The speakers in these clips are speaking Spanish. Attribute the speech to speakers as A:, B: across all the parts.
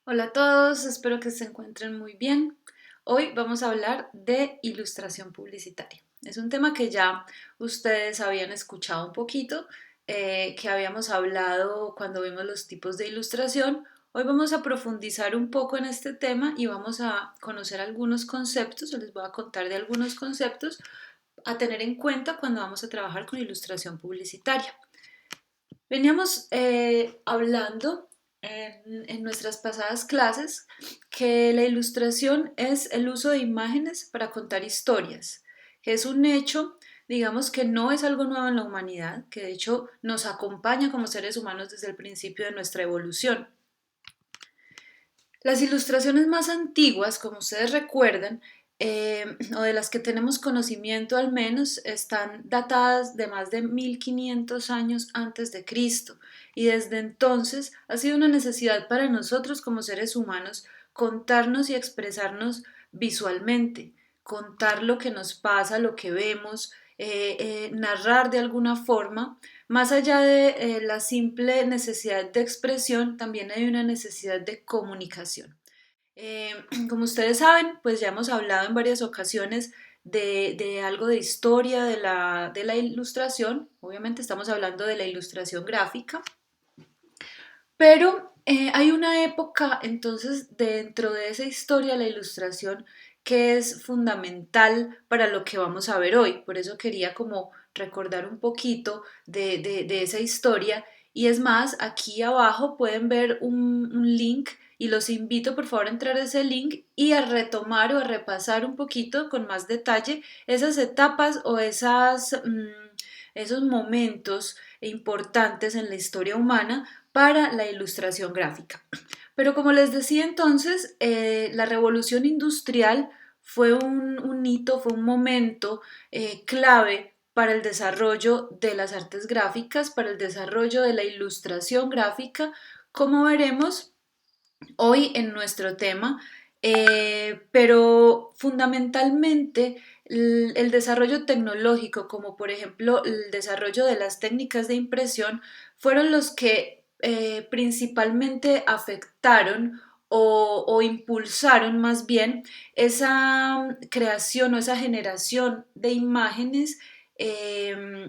A: Hola a todos, espero que se encuentren muy bien. Hoy vamos a hablar de ilustración publicitaria. Es un tema que ya ustedes habían escuchado un poquito, que habíamos hablado cuando vimos los tipos de ilustración. Hoy vamos a profundizar un poco en este tema y vamos a conocer algunos conceptos, o les voy a contar de algunos conceptos a tener en cuenta cuando vamos a trabajar con ilustración publicitaria. Veníamos hablando en nuestras pasadas clases que la ilustración es el uso de imágenes para contar historias, que es un hecho, digamos que no es algo nuevo en la humanidad, que de hecho nos acompaña como seres humanos desde el principio de nuestra evolución. Las ilustraciones más antiguas, como ustedes recuerdan, o de las que tenemos conocimiento al menos, están datadas de más de 1500 años antes de Cristo y desde entonces ha sido una necesidad para nosotros como seres humanos contarnos y expresarnos visualmente, contar lo que nos pasa, lo que vemos, narrar de alguna forma. Más allá de la simple necesidad de expresión, también hay una necesidad de comunicación. Eh, Como ustedes saben, pues ya hemos hablado en varias ocasiones de algo de historia de la ilustración. Obviamente estamos hablando de la ilustración gráfica, pero hay una época entonces dentro de esa historia de la ilustración que es fundamental para lo que vamos a ver hoy. Por eso quería como recordar un poquito de esa historia. Y es más, aquí abajo pueden ver un link y los invito por favor a entrar a ese link y a retomar o a repasar un poquito con más detalle esas etapas o esos momentos importantes en la historia humana para la ilustración gráfica. Pero como les decía entonces, la revolución industrial fue un hito, fue un momento clave para el desarrollo de las artes gráficas, para el desarrollo de la ilustración gráfica, como veremos hoy en nuestro tema, pero fundamentalmente el desarrollo tecnológico, como por ejemplo el desarrollo de las técnicas de impresión, fueron los que principalmente afectaron o impulsaron más bien esa creación o esa generación de imágenes,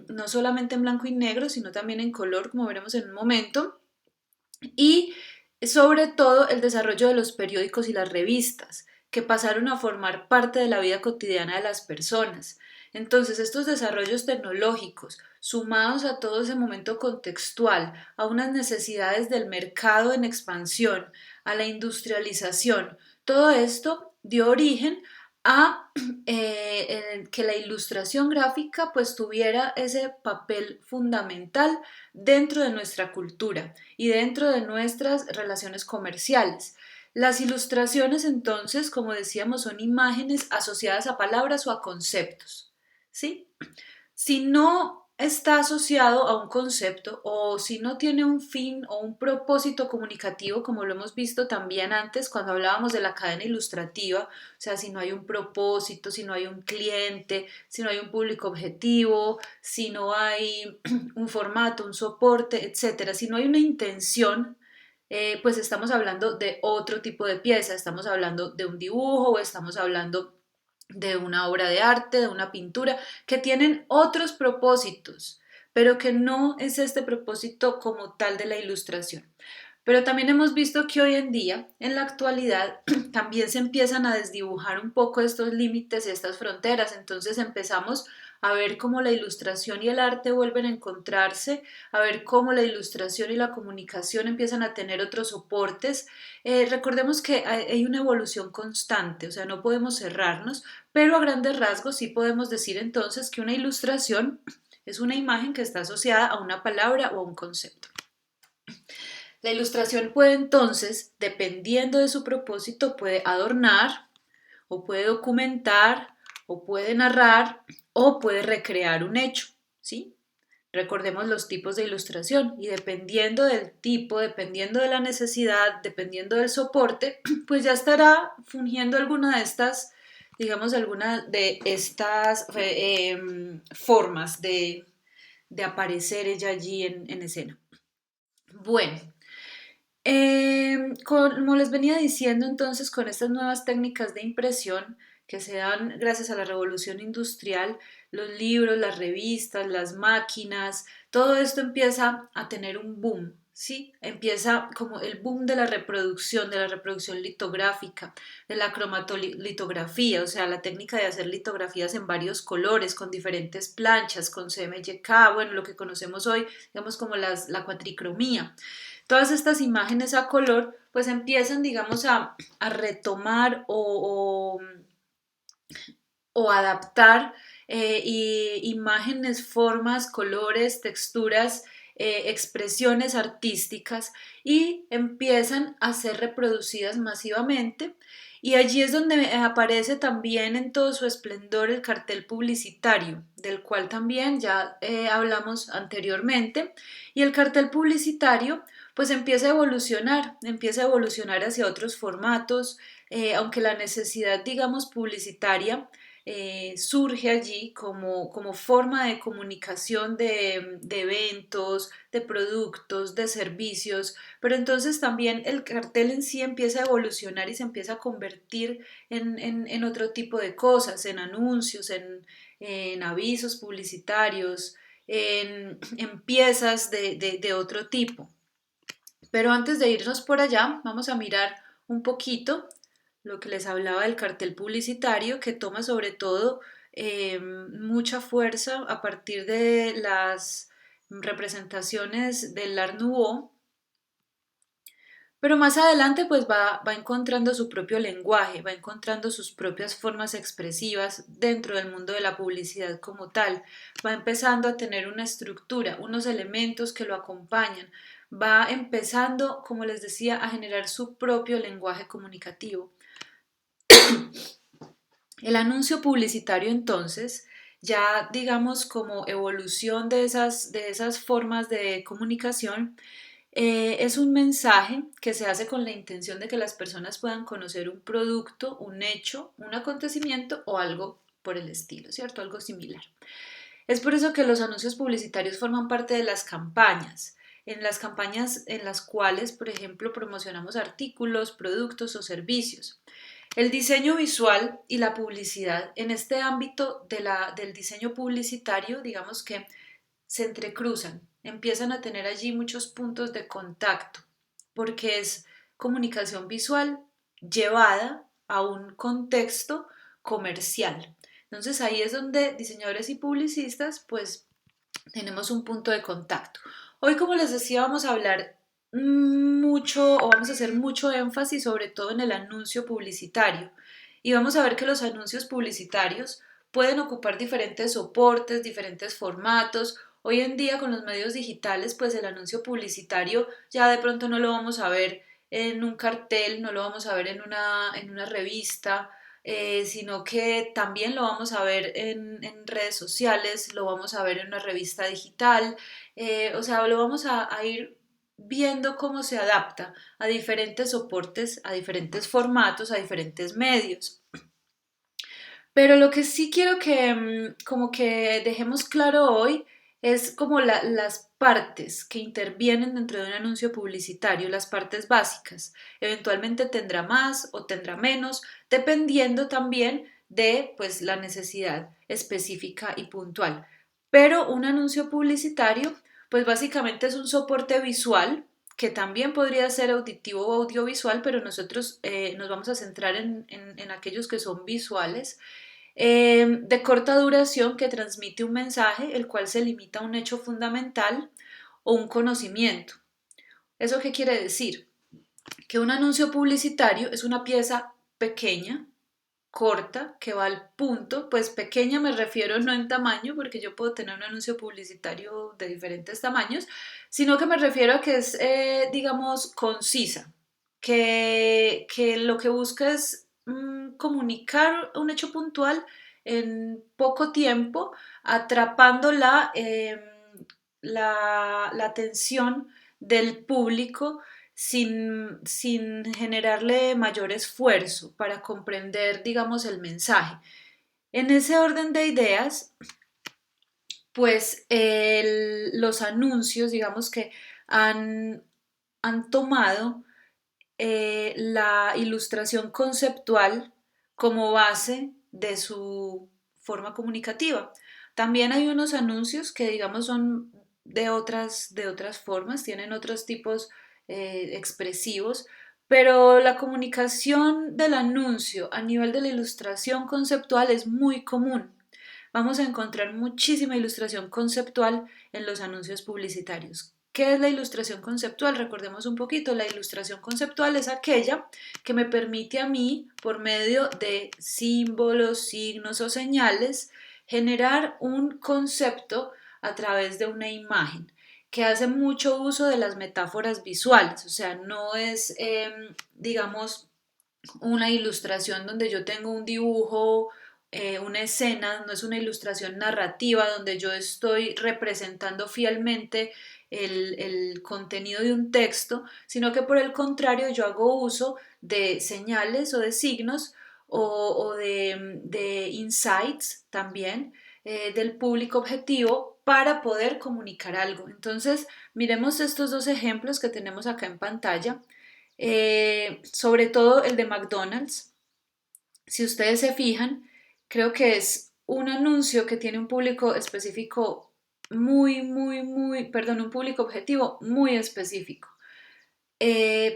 A: no solamente en blanco y negro, sino también en color, como veremos en un momento, y sobre todo el desarrollo de los periódicos y las revistas, que pasaron a formar parte de la vida cotidiana de las personas. Entonces, estos desarrollos tecnológicos, sumados a todo ese momento contextual, a unas necesidades del mercado en expansión, a la industrialización, todo esto dio origen a que la ilustración gráfica pues tuviera ese papel fundamental dentro de nuestra cultura y dentro de nuestras relaciones comerciales. Las ilustraciones entonces, como decíamos, son imágenes asociadas a palabras o a conceptos, ¿sí? Si no está asociado a un concepto o si no tiene un fin o un propósito comunicativo, como lo hemos visto también antes cuando hablábamos de la cadena ilustrativa, o sea, si no hay un propósito, si no hay un cliente, si no hay un público objetivo, si no hay un formato, un soporte, etcétera, si no hay una intención, pues estamos hablando de otro tipo de pieza, estamos hablando de un dibujo o estamos hablando de una obra de arte, de una pintura, que tienen otros propósitos, pero que no es este propósito como tal de la ilustración. Pero también hemos visto que hoy en día, en la actualidad, también se empiezan a desdibujar un poco estos límites y estas fronteras. Entonces empezamos a ver cómo la ilustración y el arte vuelven a encontrarse, a ver cómo la ilustración y la comunicación empiezan a tener otros soportes. Recordemos que hay una evolución constante, o sea, no podemos cerrarnos, pero a grandes rasgos sí podemos decir entonces que una ilustración es una imagen que está asociada a una palabra o a un concepto. La ilustración puede entonces, dependiendo de su propósito, puede adornar o puede documentar o puede narrar o puede recrear un hecho, ¿sí? Recordemos los tipos de ilustración y dependiendo del tipo, dependiendo de la necesidad, dependiendo del soporte, pues ya estará fungiendo alguna de estas, digamos, alguna de estas formas de aparecer ella allí en escena. Bueno, Como les venía diciendo entonces, con estas nuevas técnicas de impresión que se dan gracias a la revolución industrial, los libros, las revistas, las máquinas, todo esto empieza a tener un boom, ¿sí? Empieza como el boom de la reproducción litográfica, de la cromatolitografía, o sea, la técnica de hacer litografías en varios colores, con diferentes planchas, con CMYK, bueno, lo que conocemos hoy, digamos como la cuatricromía. Todas estas imágenes a color pues empiezan, digamos, a retomar o adaptar imágenes, formas, colores, texturas, expresiones artísticas y empiezan a ser reproducidas masivamente. Y allí es donde aparece también en todo su esplendor el cartel publicitario, del cual también ya hablamos anteriormente. Y el cartel publicitario pues empieza a evolucionar hacia otros formatos, aunque la necesidad, digamos, publicitaria surge allí como forma de comunicación de eventos, de productos, de servicios, pero entonces también el cartel en sí empieza a evolucionar y se empieza a convertir en otro tipo de cosas, en anuncios, en avisos publicitarios, en piezas de otro tipo. Pero antes de irnos por allá, vamos a mirar un poquito lo que les hablaba del cartel publicitario, que toma sobre todo mucha fuerza a partir de las representaciones del Art Nouveau, pero más adelante pues va encontrando su propio lenguaje, va encontrando sus propias formas expresivas dentro del mundo de la publicidad como tal, va empezando a tener una estructura, unos elementos que lo acompañan, va empezando, como les decía, a generar su propio lenguaje comunicativo. El anuncio publicitario entonces, ya digamos como evolución de esas formas de comunicación, es un mensaje que se hace con la intención de que las personas puedan conocer un producto, un hecho, un acontecimiento o algo por el estilo, ¿cierto? Algo similar. Es por eso que los anuncios publicitarios forman parte de las campañas en las cuales, por ejemplo, promocionamos artículos, productos o servicios. El diseño visual y la publicidad en este ámbito del diseño publicitario, digamos que se entrecruzan, empiezan a tener allí muchos puntos de contacto, porque es comunicación visual llevada a un contexto comercial. Entonces ahí es donde diseñadores y publicistas pues tenemos un punto de contacto. Hoy, como les decía, vamos a hablar mucho o vamos a hacer mucho énfasis sobre todo en el anuncio publicitario y vamos a ver que los anuncios publicitarios pueden ocupar diferentes soportes, diferentes formatos. Hoy en día con los medios digitales pues el anuncio publicitario ya de pronto no lo vamos a ver en un cartel, no lo vamos a ver en una revista, sino que también lo vamos a ver en redes sociales, lo vamos a ver en una revista digital, o sea, lo vamos a ir viendo cómo se adapta a diferentes soportes, a diferentes formatos, a diferentes medios. Pero lo que sí quiero que como que dejemos claro hoy es como las partes que intervienen dentro de un anuncio publicitario, las partes básicas. Eventualmente tendrá más o tendrá menos, dependiendo también de pues la necesidad específica y puntual. Pero un anuncio publicitario pues básicamente es un soporte visual que también podría ser auditivo o audiovisual, pero nosotros nos vamos a centrar en aquellos que son visuales, de corta duración que transmite un mensaje, el cual se limita a un hecho fundamental o un conocimiento. ¿Eso qué quiere decir? Que un anuncio publicitario es una pieza pequeña, corta, que va al punto, pues pequeña me refiero no en tamaño, porque yo puedo tener un anuncio publicitario de diferentes tamaños, sino que me refiero a que es, digamos, concisa, que lo que busca es comunicar un hecho puntual en poco tiempo, atrapando la atención del público sin generarle mayor esfuerzo para comprender, digamos, el mensaje. En ese orden de ideas, pues los anuncios, digamos que han han tomado la ilustración conceptual como base de su forma comunicativa. También hay unos anuncios que digamos son de otras formas, tienen otros tipos expresivos, pero la comunicación del anuncio a nivel de la ilustración conceptual es muy común. Vamos a encontrar muchísima ilustración conceptual en los anuncios publicitarios. ¿Qué es la ilustración conceptual? Recordemos un poquito, la ilustración conceptual es aquella que me permite a mí, por medio de símbolos, signos o señales, generar un concepto a través de una imagen, que hace mucho uso de las metáforas visuales, o sea, no es, digamos, una ilustración donde yo tengo un dibujo, una escena, no es una ilustración narrativa donde yo estoy representando fielmente el contenido de un texto, sino que por el contrario yo hago uso de señales o de signos o de insights también del público objetivo para poder comunicar algo. Entonces, miremos estos dos ejemplos que tenemos acá en pantalla, sobre todo el de McDonald's. Si ustedes se fijan, creo que es un anuncio que tiene un público específico perdón, un público objetivo muy específico.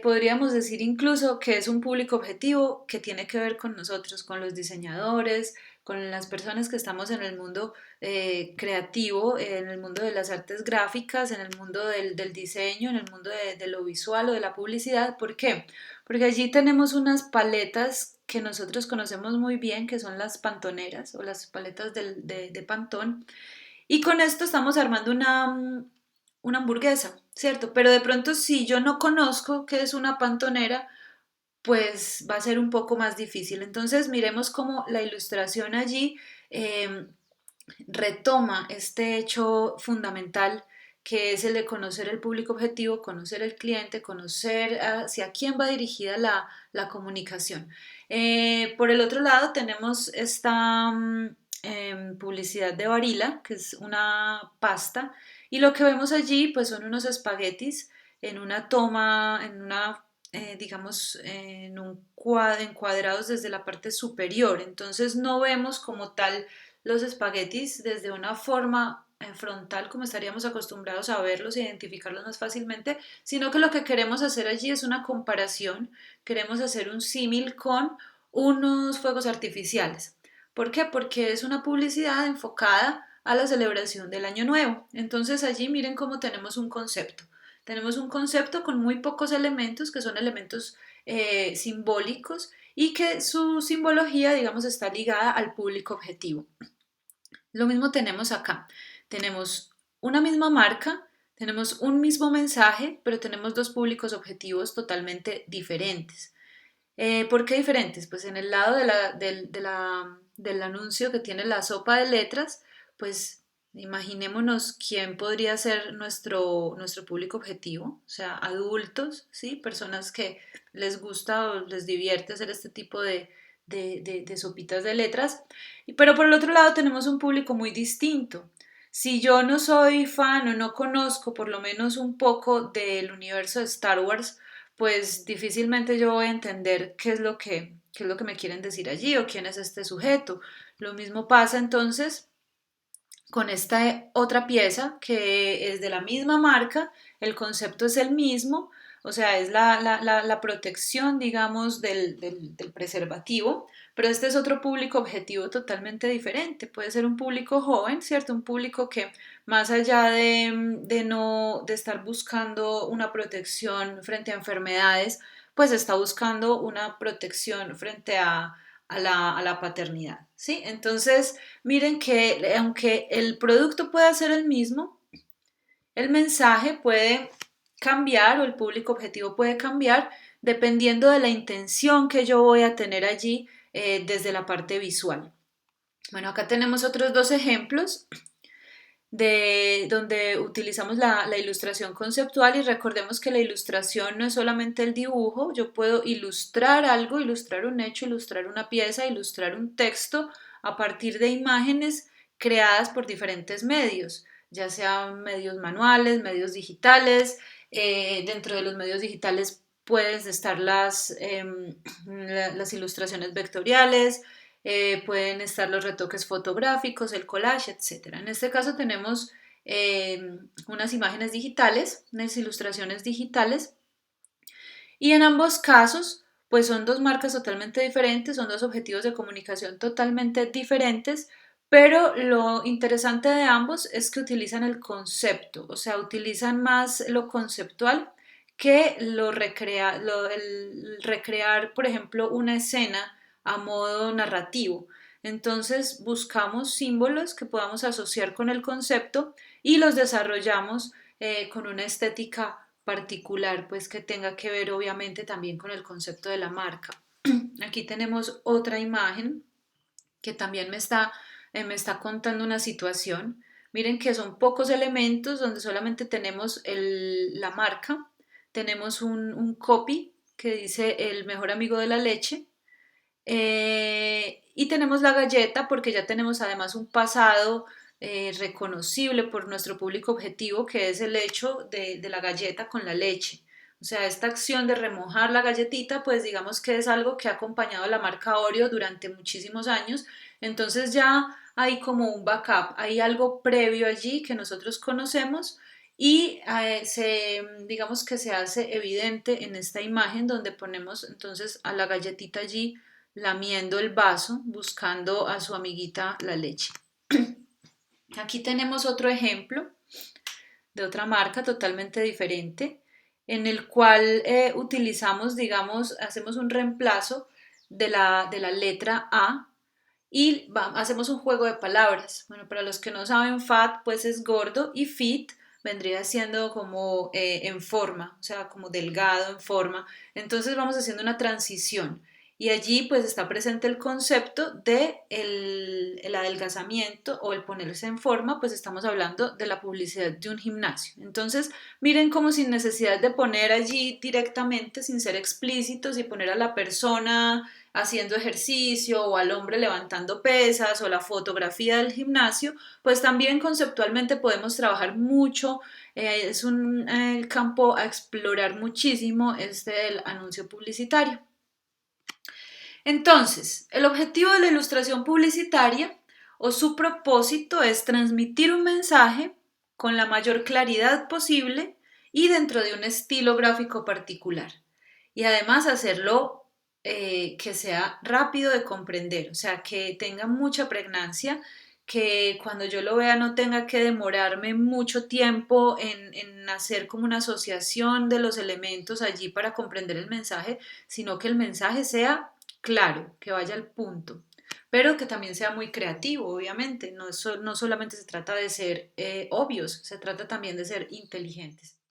A: Podríamos decir incluso que es un público objetivo que tiene que ver con nosotros, con los diseñadores, con las personas que estamos en el mundo creativo, en el mundo de las artes gráficas, en el mundo del diseño, en el mundo de lo visual o de la publicidad. ¿Por qué? Porque allí tenemos unas paletas que nosotros conocemos muy bien, que son las pantoneras o las paletas de Pantón, y con esto estamos armando una hamburguesa, ¿cierto? Pero de pronto si yo no conozco qué es una pantonera, pues va a ser un poco más difícil. Entonces miremos cómo la ilustración allí eh, retoma este hecho fundamental que es el de conocer el público objetivo, conocer el cliente, conocer hacia quién va dirigida la comunicación. Por el otro lado tenemos esta publicidad de Barilla, que es una pasta, y lo que vemos allí pues son unos espaguetis en una toma, digamos, encuadrados desde la parte superior. Entonces no vemos como tal los espaguetis desde una forma frontal como estaríamos acostumbrados a verlos e identificarlos más fácilmente, sino que lo que queremos hacer allí es una comparación, queremos hacer un símil con unos fuegos artificiales. ¿Por qué? Porque es una publicidad enfocada a la celebración del Año Nuevo. Entonces allí miren cómo tenemos un concepto. Tenemos un concepto con muy pocos elementos, que son elementos simbólicos y que su simbología, digamos, está ligada al público objetivo. Lo mismo tenemos acá. Tenemos una misma marca, tenemos un mismo mensaje, pero tenemos dos públicos objetivos totalmente diferentes. ¿Por qué diferentes? Pues en el lado del anuncio que tiene la sopa de letras, pues imaginémonos quién podría ser nuestro público objetivo, o sea, adultos, ¿sí? Personas que les gusta o les divierte hacer este tipo de sopitas de letras, pero por el otro lado tenemos un público muy distinto. Si yo no soy fan o no conozco por lo menos un poco del universo de Star Wars, pues difícilmente yo voy a entender qué es lo que me quieren decir allí o quién es este sujeto. Lo mismo pasa entonces con esta otra pieza que es de la misma marca, el concepto es el mismo, o sea, es la protección, digamos, del preservativo, pero este es otro público objetivo totalmente diferente. Puede ser un público joven, ¿cierto? Un público que más allá de estar buscando una protección frente a enfermedades, pues está buscando una protección frente a la paternidad, ¿sí? Entonces, miren que aunque el producto pueda ser el mismo, el mensaje puede cambiar o el público objetivo puede cambiar dependiendo de la intención que yo voy a tener allí desde la parte visual. Bueno, acá tenemos otros dos ejemplos de donde utilizamos la ilustración conceptual, y recordemos que la ilustración no es solamente el dibujo. Yo puedo ilustrar algo, ilustrar un hecho, ilustrar una pieza, ilustrar un texto a partir de imágenes creadas por diferentes medios, ya sean medios manuales, medios digitales, Dentro de los medios digitales pueden estar las ilustraciones vectoriales, pueden estar los retoques fotográficos, el collage, etcétera. En este caso tenemos unas imágenes digitales, unas ilustraciones digitales, y en ambos casos, pues son dos marcas totalmente diferentes, son dos objetivos de comunicación totalmente diferentes, pero lo interesante de ambos es que utilizan el concepto, o sea, utilizan más lo conceptual que el recrear, por ejemplo, una escena a modo narrativo. Entonces buscamos símbolos que podamos asociar con el concepto y los desarrollamos con una estética particular, pues que tenga que ver obviamente también con el concepto de la marca. Aquí tenemos otra imagen que también me está contando una situación. Miren que son pocos elementos donde solamente tenemos la marca, tenemos un copy que dice el mejor amigo de la leche, y tenemos la galleta porque ya tenemos además un pasado reconocible por nuestro público objetivo, que es el hecho de la galleta con la leche. O sea, esta acción de remojar la galletita, pues digamos que es algo que ha acompañado a la marca Oreo durante muchísimos años. Entonces ya hay como un backup, hay algo previo allí que nosotros conocemos y digamos que se hace evidente en esta imagen donde ponemos entonces a la galletita allí lamiendo el vaso, buscando a su amiguita la leche. Aquí tenemos otro ejemplo de otra marca totalmente diferente, en el cual utilizamos, digamos, hacemos un reemplazo de la letra A y hacemos un juego de palabras. Bueno, para los que no saben, fat pues es gordo y fit vendría siendo como en forma, o sea, como delgado en forma. Entonces vamos haciendo una transición y allí pues está presente el concepto de el adelgazamiento o el ponerse en forma, pues estamos hablando de la publicidad de un gimnasio. Entonces miren como sin necesidad de poner allí directamente, sin ser explícitos y poner a la persona haciendo ejercicio o al hombre levantando pesas o la fotografía del gimnasio, pues también conceptualmente podemos trabajar mucho. Es un campo a explorar muchísimo este del anuncio publicitario. Entonces, el objetivo de la ilustración publicitaria o su propósito es transmitir un mensaje con la mayor claridad posible y dentro de un estilo gráfico particular. Y además hacerlo que sea rápido de comprender, o sea, que tenga mucha pregnancia, que cuando yo lo vea no tenga que demorarme mucho tiempo en hacer como una asociación de los elementos allí para comprender el mensaje, sino que el mensaje sea claro, que vaya al punto, pero que también sea muy creativo, obviamente. No, no solamente se trata de ser obvios, se trata también de ser inteligentes.